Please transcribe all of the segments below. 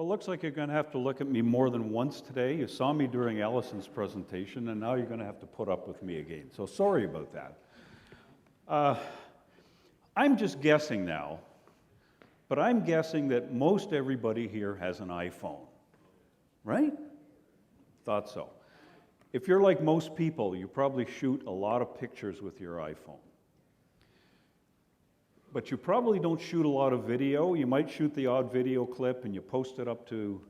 looks like you're going to have to look at me more than once today. You saw me during Allison's presentation, and now you're going to have to put up with me again. So sorry about that. I'm just guessing now, but I'm guessing that most everybody here has an iPhone, right? Thought so. If you're like most people, you probably shoot a lot of pictures with your iPhone. But you probably don't shoot a lot of video. You might shoot the odd video clip and you post it up to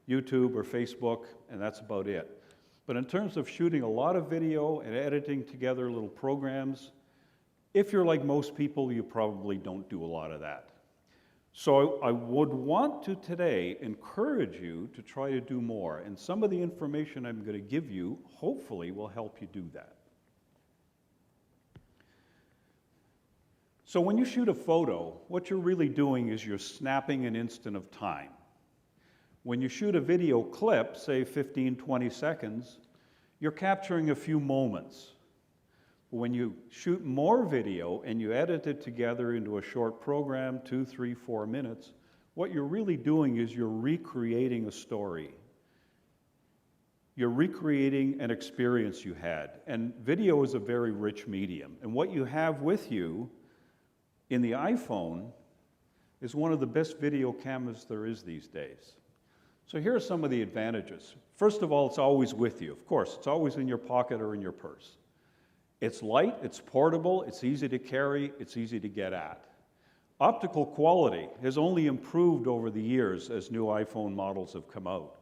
YouTube or Facebook, and that's about it. But in terms of shooting a lot of video and editing together little programs, if you're like most people, you probably don't do a lot of that. So I would want to today encourage you to try to do more, and some of the information I'm going to give you hopefully will help you do that. So when you shoot a photo, what you're really doing is you're snapping an instant of time. When you shoot a video clip, say 15, 20 seconds, you're capturing a few moments. When you shoot more video and you edit it together into a short program, 2, 3, 4 minutes, what you're really doing is you're recreating a story. You're recreating an experience you had. And video is a very rich medium. And what you have with you in the iPhone is one of the best video cameras there is these days. So here are some of the advantages. First of all, it's always with you. Of course, it's always in your pocket or in your purse. It's light, it's portable, it's easy to carry, it's easy to get at. Optical quality has only improved over the years as new iPhone models have come out.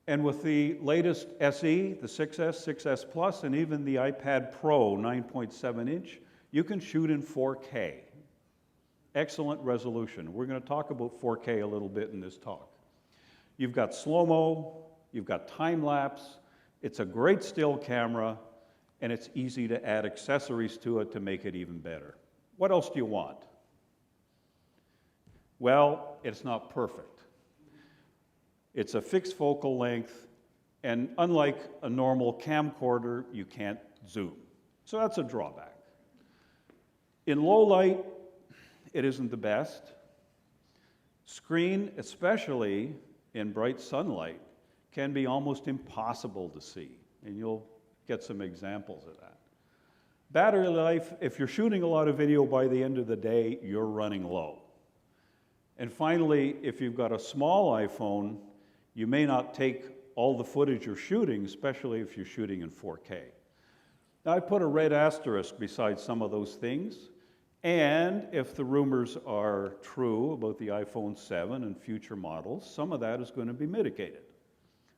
And with the latest SE, the 6S, 6S Plus, and even the iPad Pro 9.7 inch, you can shoot in 4K. Excellent resolution. We're going to talk about 4K a little bit in this talk. You've got slow-mo, you've got time-lapse, it's a great still camera, and it's easy to add accessories to it to make it even better. What else do you want? Well, it's not perfect. It's a fixed focal length, and unlike a normal camcorder, you can't zoom. So that's a drawback. In low light, it isn't the best. Screen, especially in bright sunlight, can be almost impossible to see, and you'll get some examples of that. Battery life, if you're shooting a lot of video by the end of the day, you're running low. And finally, if you've got a small iPhone, you may not take all the footage you're shooting, especially if you're shooting in 4K. Now, I put a red asterisk beside some of those things. And if the rumors are true about the iPhone 7 and future models, some of that is going to be mitigated.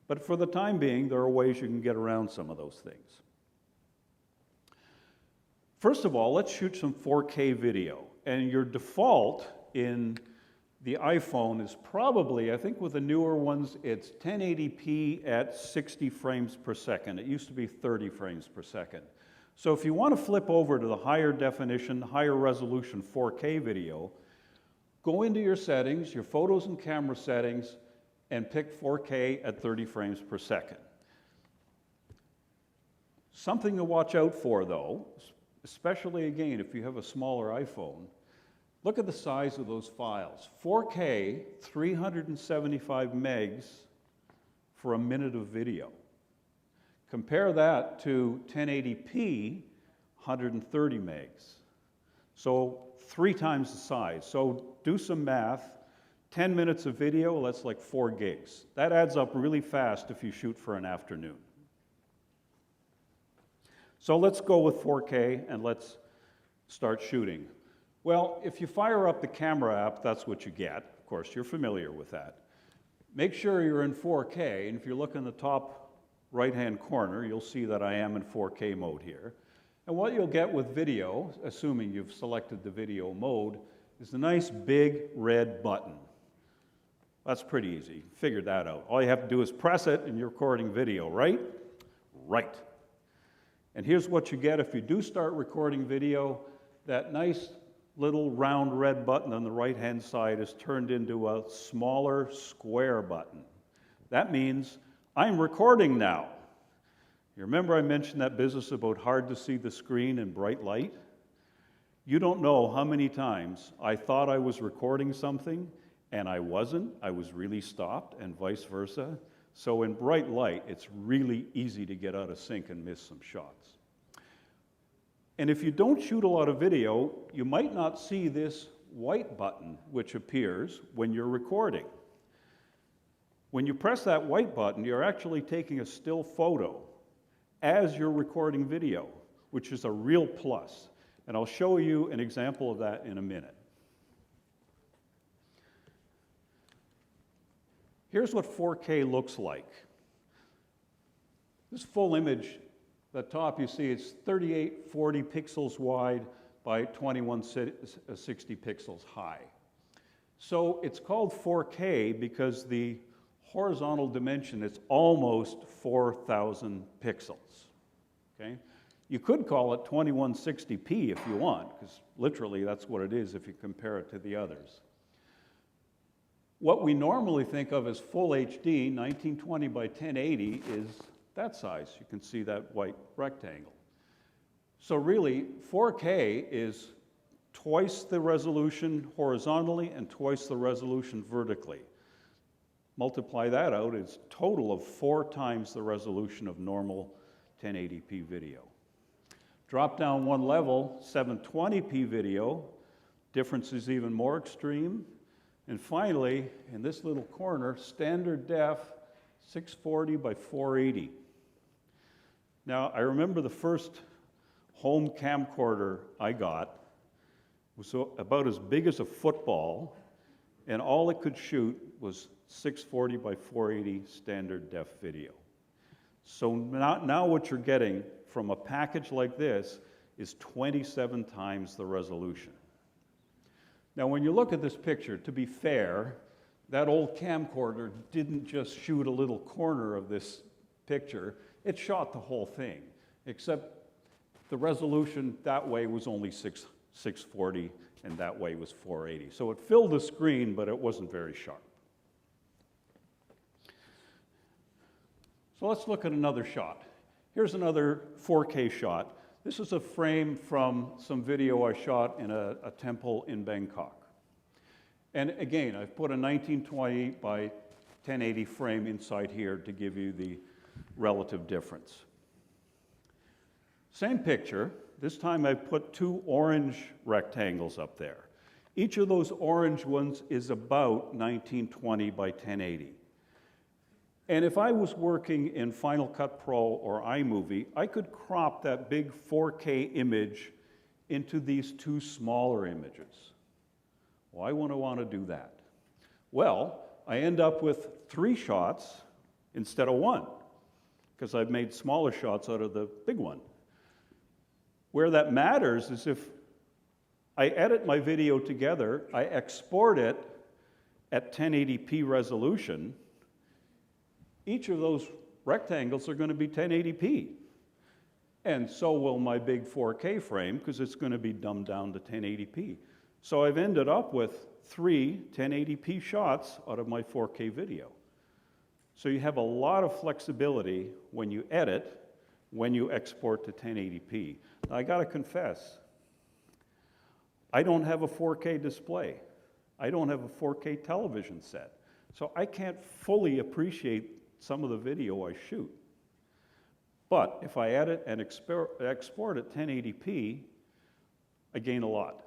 But for the time being, there are ways you can get around some of those things. First of all, let's shoot some 4K video. And your default in the iPhone is probably, I think with the newer ones, it's 1080p at 60 frames per second. It used to be 30 frames per second. So if you want to flip over to the higher definition, higher resolution 4K video, go into your settings, your photos and camera settings, and pick 4K at 30 frames per second. Something to watch out for, though, especially again if you have a smaller iPhone, look at the size of those files. 4K, 375 megs for a minute of video. Compare that to 1080p, 130 megs. So 3 times the size. So do some math. 10 minutes of video, that's like 4 gigs. That adds up really fast if you shoot for an afternoon. So let's go with 4K and let's start shooting. Well, if you fire up the camera app, that's what you get. Of course, you're familiar with that. Make sure you're in 4K, and if you look in the top right-hand corner, you'll see that I am in 4K mode here. And what you'll get with video, assuming you've selected the video mode, is a nice big red button. That's pretty easy. Figured that out. All you have to do is press it and you're recording video, right? Right. And here's what you get if you do start recording video. That nice little round red button on the right-hand side is turned into a smaller square button. That means I'm recording now. You remember I mentioned that business about hard to see the screen in bright light? You don't know how many times I thought I was recording something and I wasn't. I was really stopped, and vice versa. So in bright light, it's really easy to get out of sync and miss some shots. And if you don't shoot a lot of video, you might not see this white button which appears when you're recording. When you press that white button, you're actually taking a still photo as you're recording video, which is a real plus. And I'll show you an example of that in a minute. Here's what 4K looks like. This full image, the top you see, it's 3840 pixels wide by 2160 pixels high. So it's called 4K because the horizontal dimension is almost 4,000 pixels. Okay? You could call it 2160p if you want, because literally that's what it is if you compare it to the others. What we normally think of as full HD, 1920 by 1080, is that size. You can see that white rectangle. So really, 4K is twice the resolution horizontally and twice the resolution vertically. Multiply that out, it's a total of 4 times the resolution of normal 1080p video. Drop down one level, 720p video, difference is even more extreme. And finally, in this little corner, standard def, 640 by 480. Now, I remember the first home camcorder I got was about as big as a football, and all it could shoot was 640 by 480 standard def video. So now what you're getting from a package like this is 27 times the resolution. Now, when you look at this picture, to be fair, that old camcorder didn't just shoot a little corner of this picture, it shot the whole thing, except the resolution that way was only 640 and that way was 480. So it filled the screen, but it wasn't very sharp. So let's look at another shot. Here's another 4K shot. This is a frame from some video I shot in a temple in Bangkok. And again, I've put a 1920 by 1080 frame inside here to give you the relative difference. Same picture. This time I've put 2 orange rectangles up there. Each of those orange ones is about 1920 by 1080. And if I was working in Final Cut Pro or iMovie, I could crop that big 4K image into these 2 smaller images. Why would I want to do that? Well, I end up with 3 shots instead of 1, because I've made smaller shots out of the big one. Where that matters is if I edit my video together, I export it at 1080p resolution, each of those rectangles are going to be 1080p. And so will my big 4K frame, because it's going to be dumbed down to 1080p. So I've ended up with 3 1080p shots out of my 4K video. So you have a lot of flexibility when you edit, when you export to 1080p. Now, I got to confess, I don't have a 4K display. I don't have a 4K television set. So I can't fully appreciate some of the video I shoot. But if I edit and export at 1080p, I gain a lot.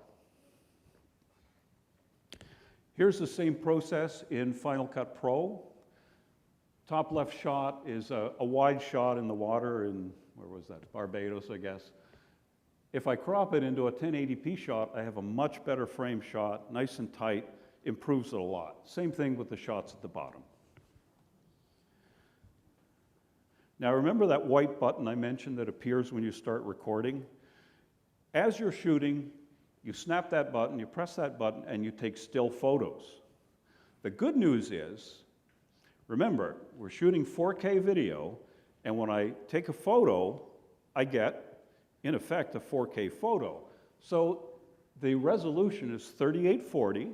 Here's the same process in Final Cut Pro. Top left shot is a wide shot in the water in, where was that, Barbados, I guess. If I crop it into a 1080p shot, I have a much better frame shot, nice and tight, improves it a lot. Same thing with the shots at the bottom. Now remember that white button I mentioned that appears when you start recording? As you're shooting, you snap that button, you press that button, and you take still photos. The good news is, remember, we're shooting 4K video, and when I take a photo, I get, in effect, a 4K photo. So the resolution is 3840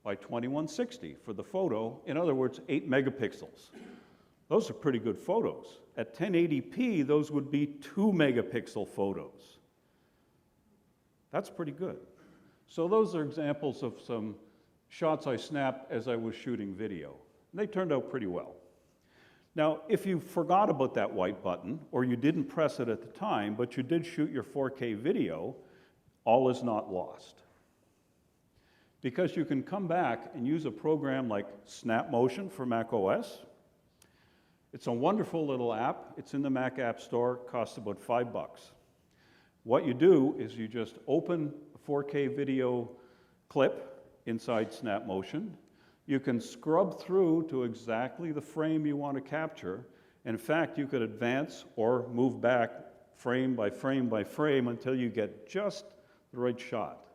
by 2160 for the photo. In other words, 8 megapixels. Those are pretty good photos. At 1080p, those would be 2 megapixel photos. That's pretty good. So those are examples of some shots I snapped as I was shooting video. And they turned out pretty well. Now, if you forgot about that white button, or you didn't press it at the time, but you did shoot your 4K video, all is not lost. Because you can come back and use a program like Snap Motion for Mac OS. It's a wonderful little app. It's in the Mac App Store, costs about $5. What you do is you just open a 4K video clip inside Snap Motion. You can scrub through to exactly the frame you want to capture. In fact, you could advance or move back frame by frame by frame until you get just the right shot.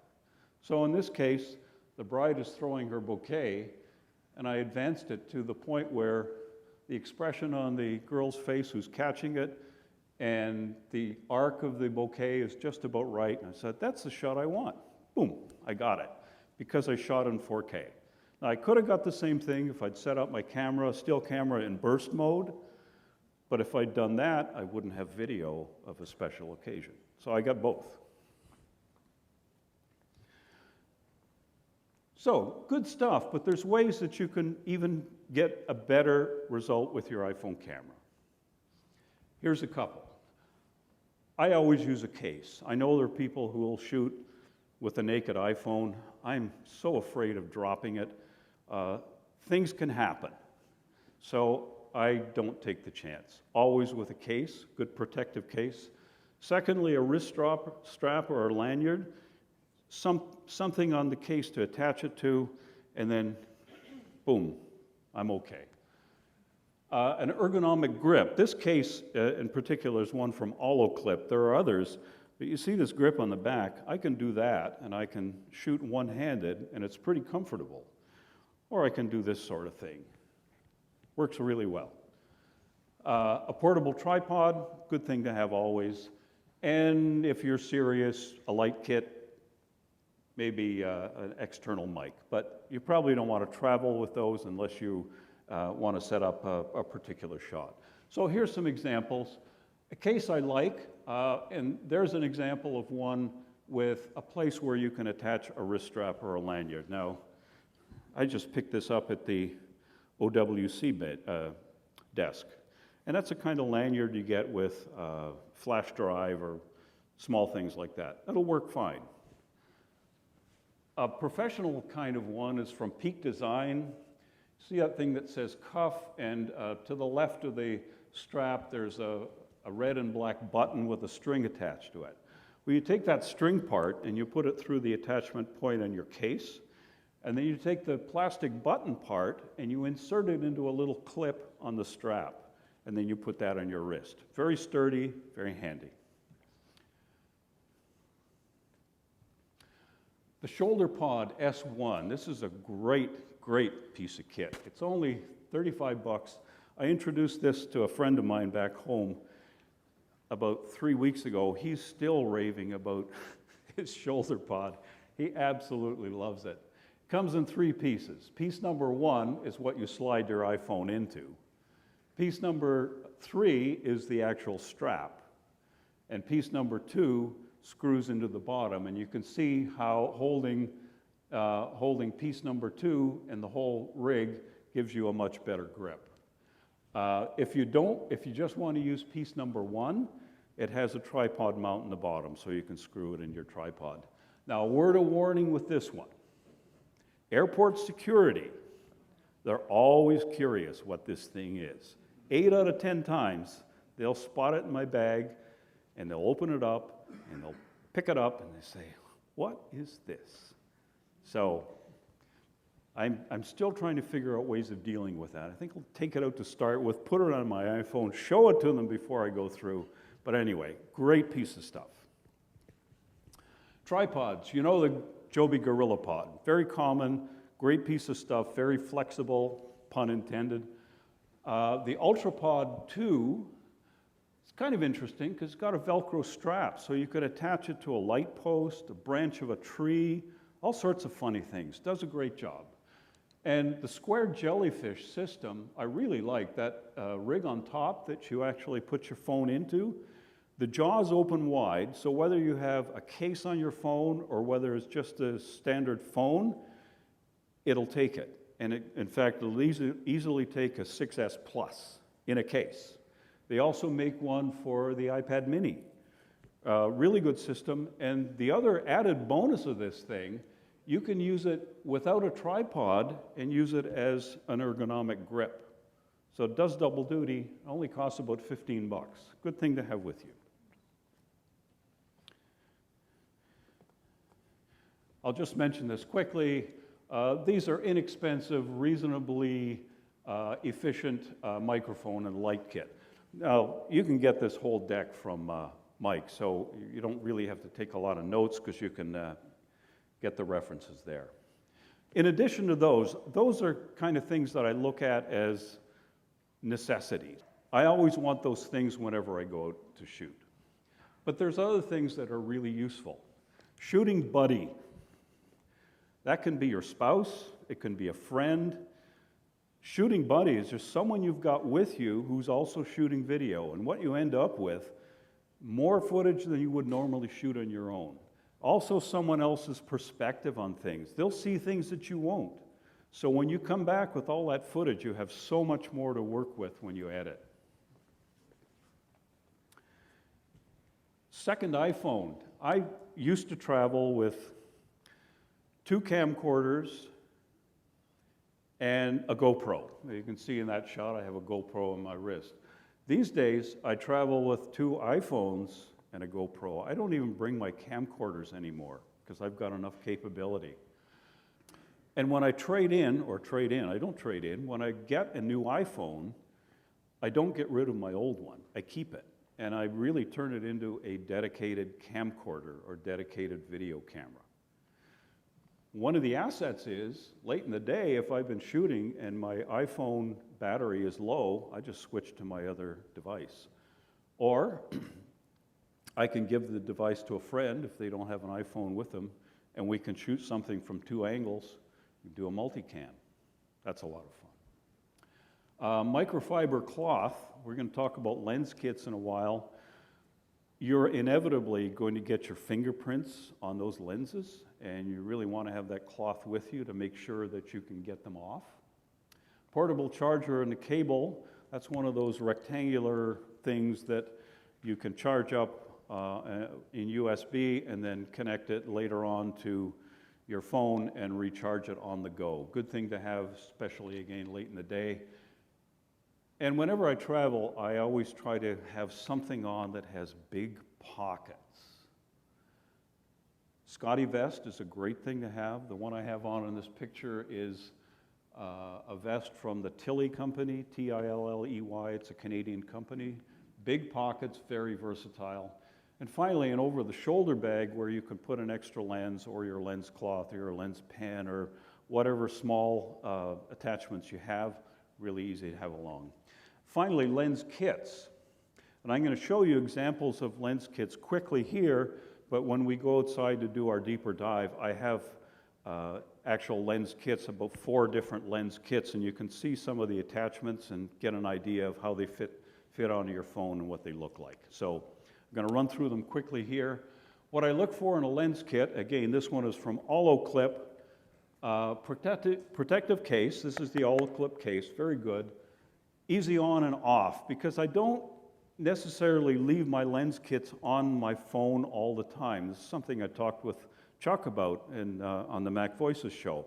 So in this case, the bride is throwing her bouquet, and I advanced it to the point where the expression on the girl's face who's catching it and the arc of the bouquet is just about right. And I said, that's the shot I want. Boom, I got it, because I shot in 4K. Now, I could have got the same thing if I'd set up my camera, still camera in burst mode, but if I'd done that, I wouldn't have video of a special occasion. So I got both. So, good stuff, but there's ways that you can even get a better result with your iPhone camera. Here's a couple. I always use a case. I know there are people who will shoot with a naked iPhone. I'm so afraid of dropping it. Things can happen. So I don't take the chance. Always with a case, good protective case. Secondly, a wrist strap or a lanyard. Something on the case to attach it to, and then, boom, I'm okay. An ergonomic grip. This case in particular is one from Clip. There are others, but you see this grip on the back. I can do that, and I can shoot one-handed, and it's pretty comfortable. Or I can do this sort of thing. Works really well. A portable tripod, good thing to have always. And if you're serious, a light kit, maybe an external mic. But you probably don't want to travel with those unless you want to set up a particular shot. So here's some examples. A case I like, and there's an example of one with a place where you can attach a wrist strap or a lanyard. Now, I just picked this up at the OWC desk. And that's the kind of lanyard you get with flash drive or small things like that. That'll work fine. A professional kind of one is from Peak Design. See that thing that says cuff, and to the left of the strap there's a red and black button with a string attached to it. Well, you take that string part and you put it through the attachment point on your case, and then you take the plastic button part and you insert it into a little clip on the strap, and then you put that on your wrist. Very sturdy, very handy. The Shoulder Pod S1, this is a great piece of kit. It's only $35. I introduced this to a friend of mine back home about 3 weeks ago. He's still raving about his Shoulder Pod. He absolutely loves it. Comes in 3 pieces. Piece number 1 is what you slide your iPhone into. Piece number 3 is the actual strap. And piece number 2 screws into the bottom. And you can see how holding piece number 2 and the whole rig gives you a much better grip. If you just want to use piece number 1, it has a tripod mount in the bottom, so you can screw it in your tripod. Now, a word of warning with this one. Airport security, they're always curious what this thing is. 8 out of 10 times, they'll spot it in my bag, and they'll open it up, and they'll pick it up, and they say, what is this? So I'm still trying to figure out ways of dealing with that. I think I'll take it out to start with, put it on my iPhone, show it to them before I go through. But anyway, great piece of stuff. Tripods, you know the Joby Gorilla Pod. Very common, great piece of stuff, very flexible, pun intended. The UltraPod 2, it's kind of interesting because it's got a Velcro strap, so you could attach it to a light post, a branch of a tree, all sorts of funny things. Does a great job. And the square jellyfish system, I really like that rig on top that you actually put your phone into. The jaws open wide, so whether you have a case on your phone or whether it's just a standard phone, it'll take it. And in fact, it'll easily take a 6S Plus in a case. They also make one for the iPad mini. Really good system. And the other added bonus of this thing, you can use it without a tripod and use it as an ergonomic grip. So it does double duty, only costs about 15 bucks. Good thing to have with you. I'll just mention this quickly. These are inexpensive, reasonably efficient microphone and light kit. Now, you can get this whole deck from Mike, so you don't really have to take a lot of notes because you can get the references there. In addition to those are kind of things that I look at as necessities. I always want those things whenever I go out to shoot. But there's other things that are really useful. Shooting buddy. That can be your spouse, it can be a friend. Shooting buddy is just someone you've got with you who's also shooting video, and what you end up with, more footage than you would normally shoot on your own. Also someone else's perspective on things. They'll see things that you won't. So when you come back with all that footage, you have so much more to work with when you edit. Second iPhone. I used to travel with 2 camcorders and a GoPro. You can see in that shot I have a GoPro on my wrist. These days I travel with 2 iPhones and a GoPro. I don't even bring my camcorders anymore because I've got enough capability. And when I trade in, I don't trade in, when I get a new iPhone, I don't get rid of my old one. I keep it. And I really turn it into a dedicated camcorder or dedicated video camera. One of the assets is, late in the day, if I've been shooting and my iPhone battery is low, I just switch to my other device. Or I can give the device to a friend if they don't have an iPhone with them, and we can shoot something from 2 angles, do a multicam. That's a lot of fun. Microfiber cloth, we're going to talk about lens kits in a while. You're inevitably going to get your fingerprints on those lenses, and you really want to have that cloth with you to make sure that you can get them off. Portable charger and the cable, that's one of those rectangular things that you can charge up in USB and then connect it later on to your phone and recharge it on the go. Good thing to have, especially again late in the day. And whenever I travel, I always try to have something on that has big pockets. Scotty vest is a great thing to have. The one I have on in this picture is a vest from the Tilley company, Tilley. It's a Canadian company. Big pockets, very versatile. And finally, an over-the-shoulder bag where you can put an extra lens or your lens cloth or your lens pen or whatever small attachments you have. Really easy to have along. Finally, lens kits. And I'm going to show you examples of lens kits quickly here, but when we go outside to do our deeper dive, I have actual lens kits, about 4 different lens kits, and you can see some of the attachments and get an idea of how they fit onto your phone and what they look like. So I'm going to run through them quickly here. What I look for in a lens kit, again, this one is from Olloclip. Protective case. This is the Olloclip case, very good. Easy on and off, because I don't necessarily leave my lens kits on my phone all the time. This is something I talked with Chuck about on the Mac Voices show.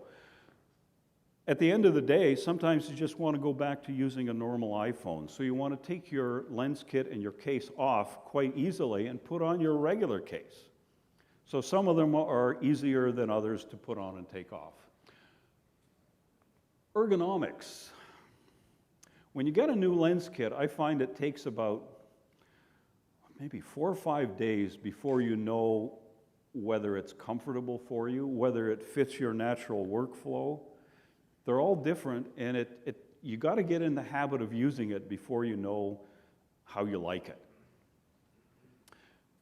At the end of the day, sometimes you just want to go back to using a normal iPhone. So you want to take your lens kit and your case off quite easily and put on your regular case. So some of them are easier than others to put on and take off. Ergonomics. When you get a new lens kit, I find it takes about maybe 4 or 5 days before you know whether it's comfortable for you, whether it fits your natural workflow. They're all different, and you got to get in the habit of using it before you know how you like it.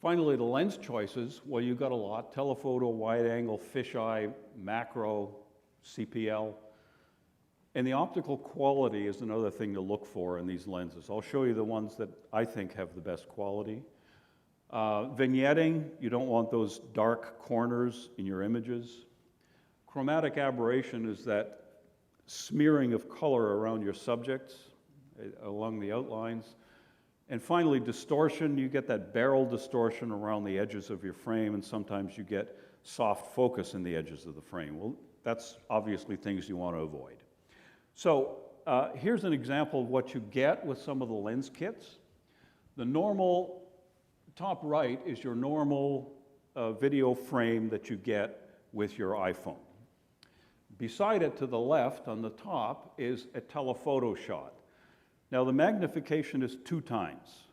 Finally, the lens choices. Well, you've got a lot: telephoto, wide angle, fisheye, macro, CPL. And the optical quality is another thing to look for in these lenses. I'll show you the ones that I think have the best quality. Vignetting, you don't want those dark corners in your images. Chromatic aberration is that smearing of color around your subjects, along the outlines. And finally, distortion. You get that barrel distortion around the edges of your frame, and sometimes you get soft focus in the edges of the frame. Well, that's obviously things you want to avoid. So here's an example of what you get with some of the lens kits. The normal, top right is your normal video frame that you get with your iPhone. Beside it to the left on the top is a telephoto shot. Now the magnification is 2 times.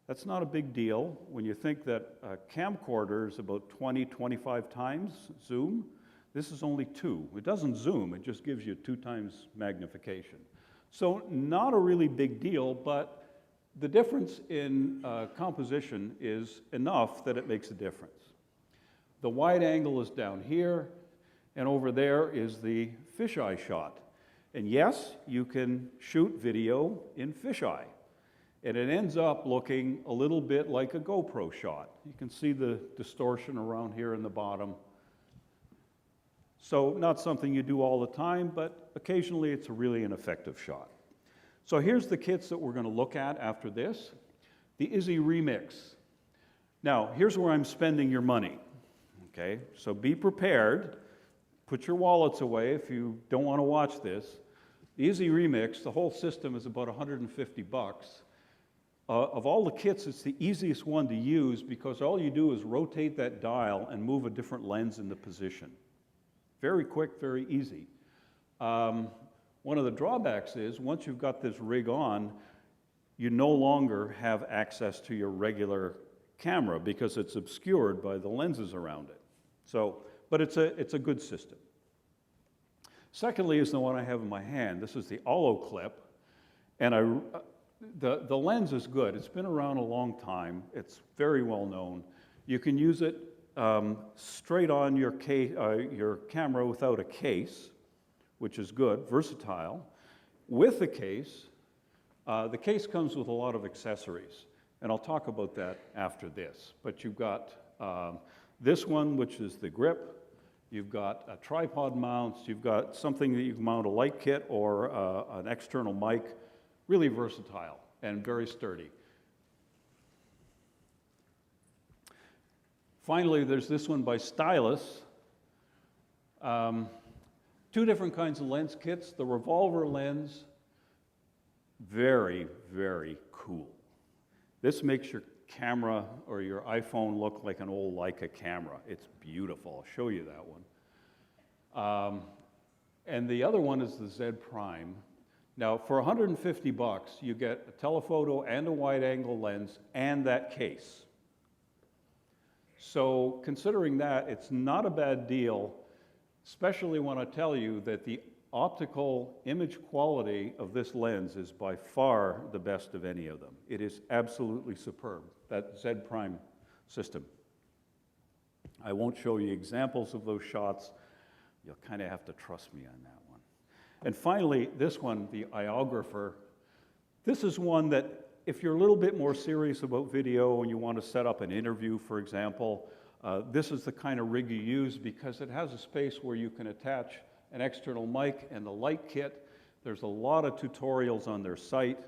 That's not a big deal when you think that a camcorder is about 20, 25 times zoom. This is only 2. It doesn't zoom, it just gives you 2 times magnification. So not a really big deal, but the difference in composition is enough that it makes a difference. The wide angle is down here, and over there is the fisheye shot. And yes, you can shoot video in fisheye. And it ends up looking a little bit like a GoPro shot. You can see the distortion around here in the bottom. So not something you do all the time, but occasionally it's really an effective shot. So here's the kits that we're going to look at after this. The Izzy Remix. Now, here's where I'm spending your money. Okay, so be prepared. Put your wallets away if you don't want to watch this. The Izzy Remix, the whole system is about 150 bucks. Of all the kits, it's the easiest one to use because all you do is rotate that dial and move a different lens into position. Very quick, very easy. One of the drawbacks is once you've got this rig on, you no longer have access to your regular camera because it's obscured by the lenses around it. So, but it's a good system. Secondly is the one I have in my hand. This is the Olo clip, and the lens is good. It's been around a long time. It's very well known. You can use it straight on your camera without a case, which is good, versatile. With the case comes with a lot of accessories, and I'll talk about that after this. But you've got this one, which is the grip. You've got tripod mounts. You've got something that you can mount a light kit or an external mic. Really versatile and very sturdy. Finally, there's this one by Stylus. 2 different kinds of lens kits. The Revolver Lens, very, very cool. This makes your camera or your iPhone look like an old Leica camera. It's beautiful. I'll show you that one. And the other one is the Z Prime. Now, for 150 bucks, you get a telephoto and a wide-angle lens and that case. So considering that, it's not a bad deal, especially when I tell you that the optical image quality of this lens is by far the best of any of them. It is absolutely superb, that Z Prime system. I won't show you examples of those shots. You'll kind of have to trust me on that one. And finally, this one, the Iographer. This is one that if you're a little bit more serious about video and you want to set up an interview, for example, this is the kind of rig you use because it has a space where you can attach an external mic and the light kit. There's a lot of tutorials on their site.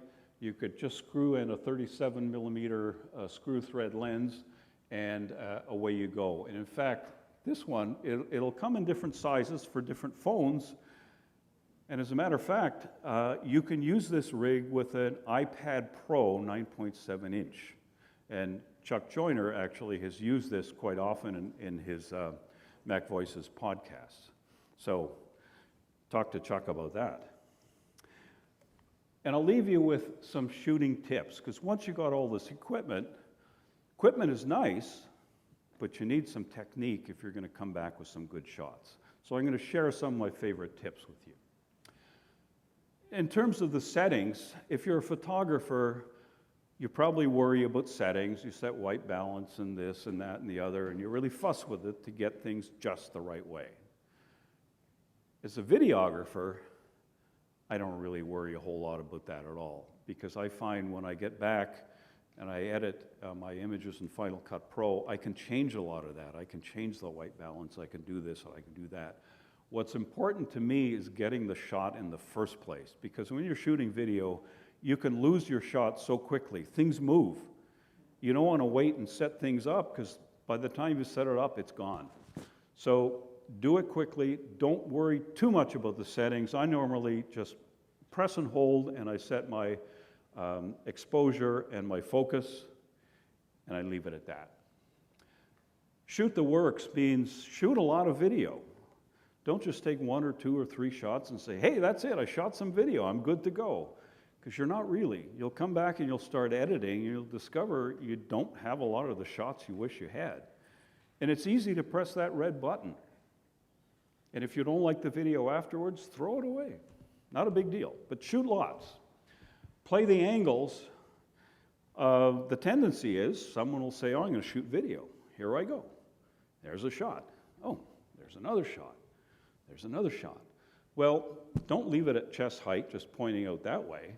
You could just screw in a 37 millimeter screw thread lens and away you go. And in fact, this one, it'll come in different sizes for different phones. And as a matter of fact, you can use this rig with an iPad Pro 9.7 inch. And Chuck Joyner actually has used this quite often in his Mac Voices podcasts. So talk to Chuck about that. And I'll leave you with some shooting tips, because once you got all this equipment is nice, but you need some technique if you're going to come back with some good shots. So I'm going to share some of my favorite tips with you. In terms of the settings, if you're a photographer, you probably worry about settings. You set white balance and this and that and the other, and you really fuss with it to get things just the right way. As a videographer, I don't really worry a whole lot about that at all, because I find when I get back and I edit my images in Final Cut Pro, I can change a lot of that. I can change the white balance, I can do this, I can do that. What's important to me is getting the shot in the first place, because when you're shooting video, you can lose your shot so quickly. Things move. You don't want to wait and set things up, because by the time you set it up, it's gone. So do it quickly. Don't worry too much about the settings. I normally just press and hold, and I set my exposure and my focus, and I leave it at that. Shoot the works means shoot a lot of video. Don't just take 1 or 2 or 3 shots and say, hey, that's it, I shot some video, I'm good to go. Because you're not really. You'll come back and you'll start editing, and you'll discover you don't have a lot of the shots you wish you had. And it's easy to press that red button. And if you don't like the video afterwards, throw it away. Not a big deal, but shoot lots. Play the angles. The tendency is someone will say, oh, I'm going to shoot video. Here I go. There's a shot. Oh, there's another shot. There's another shot. Well, don't leave it at chest height, just pointing out that way.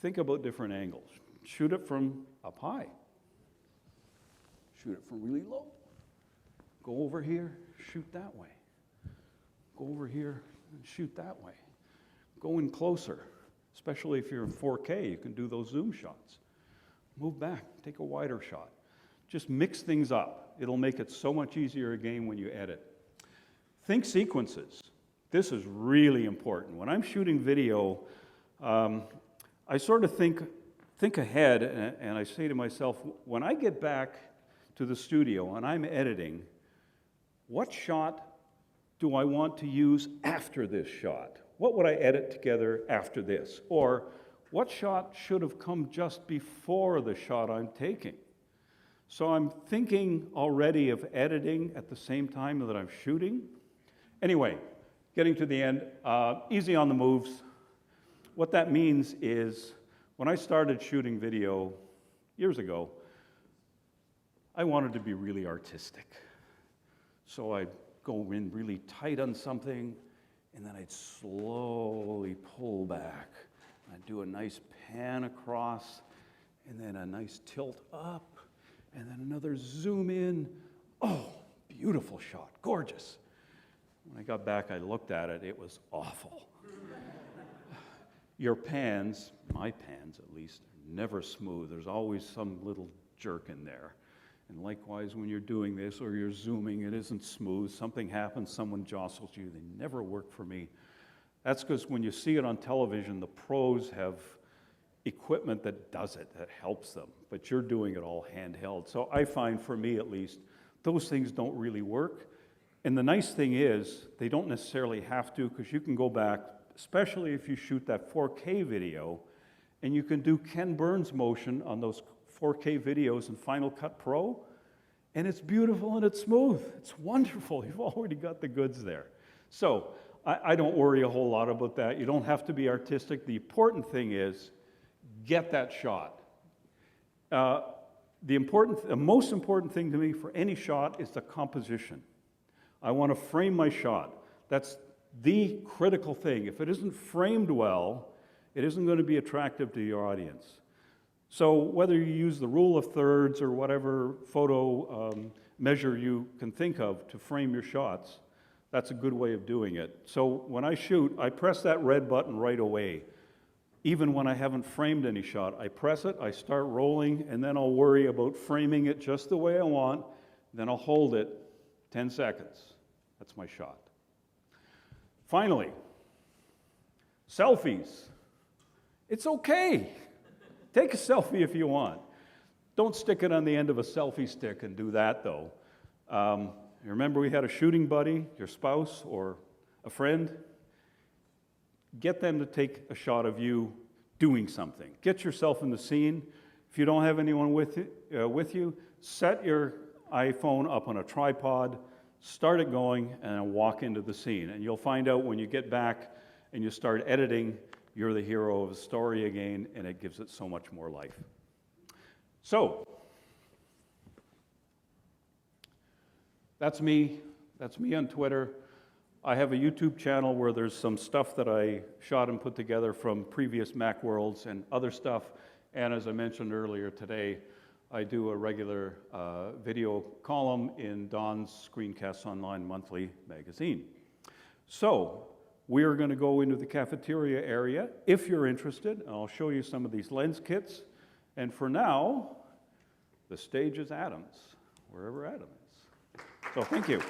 Think about different angles. Shoot it from up high. Shoot it from really low. Go over here, shoot that way. Go over here and shoot that way. Go in closer, especially if you're in 4K, you can do those zoom shots. Move back, take a wider shot. Just mix things up. It'll make it so much easier again when you edit. Think sequences. This is really important. When I'm shooting video, I sort of think ahead, and I say to myself, when I get back to the studio and I'm editing, what shot do I want to use after this shot? What would I edit together after this? Or what shot should have come just before the shot I'm taking? So I'm thinking already of editing at the same time that I'm shooting. Anyway, getting to the end, easy on the moves. What that means is, when I started shooting video years ago, I wanted to be really artistic. So I'd go in really tight on something, and then I'd slowly pull back. I'd do a nice pan across, and then a nice tilt up, and then another zoom in. Oh, beautiful shot, gorgeous. When I got back, I looked at it, it was awful. Your pans, my pans at least, are never smooth. There's always some little jerk in there. And likewise, when you're doing this or you're zooming, it isn't smooth. Something happens, someone jostles you. They never work for me. That's because when you see it on television, the pros have equipment that does it, that helps them. But you're doing it all handheld. So I find, for me at least, those things don't really work. And the nice thing is, they don't necessarily have to, because you can go back, especially if you shoot that 4K video, and you can do Ken Burns motion on those 4K videos in Final Cut Pro, and it's beautiful and it's smooth. It's wonderful. You've already got the goods there. So I don't worry a whole lot about that. You don't have to be artistic. The important thing is get that shot. The most important thing to me for any shot is the composition. I want to frame my shot. That's the critical thing. If it isn't framed well, it isn't going to be attractive to your audience. So whether you use the rule of thirds or whatever photo measure you can think of to frame your shots, that's a good way of doing it. So when I shoot, I press that red button right away. Even when I haven't framed any shot, I press it, I start rolling, and then I'll worry about framing it just the way I want, then I'll hold it 10 seconds. That's my shot. Finally, selfies. It's okay. Take a selfie if you want. Don't stick it on the end of a selfie stick and do that, though. Remember we had a shooting buddy, your spouse, or a friend? Get them to take a shot of you doing something. Get yourself in the scene. If you don't have anyone with you, set your iPhone up on a tripod, start it going, and walk into the scene. And you'll find out when you get back and you start editing, you're the hero of the story again, and it gives it so much more life. So, that's me. That's me on Twitter. I have a YouTube channel where there's some stuff that I shot and put together from previous Macworlds and other stuff. And as I mentioned earlier today, I do a regular video column in Don's Screencasts Online monthly magazine. So we are going to go into the cafeteria area if you're interested. I'll show you some of these lens kits. And for now, the stage is Adam's, wherever Adam is. So thank you.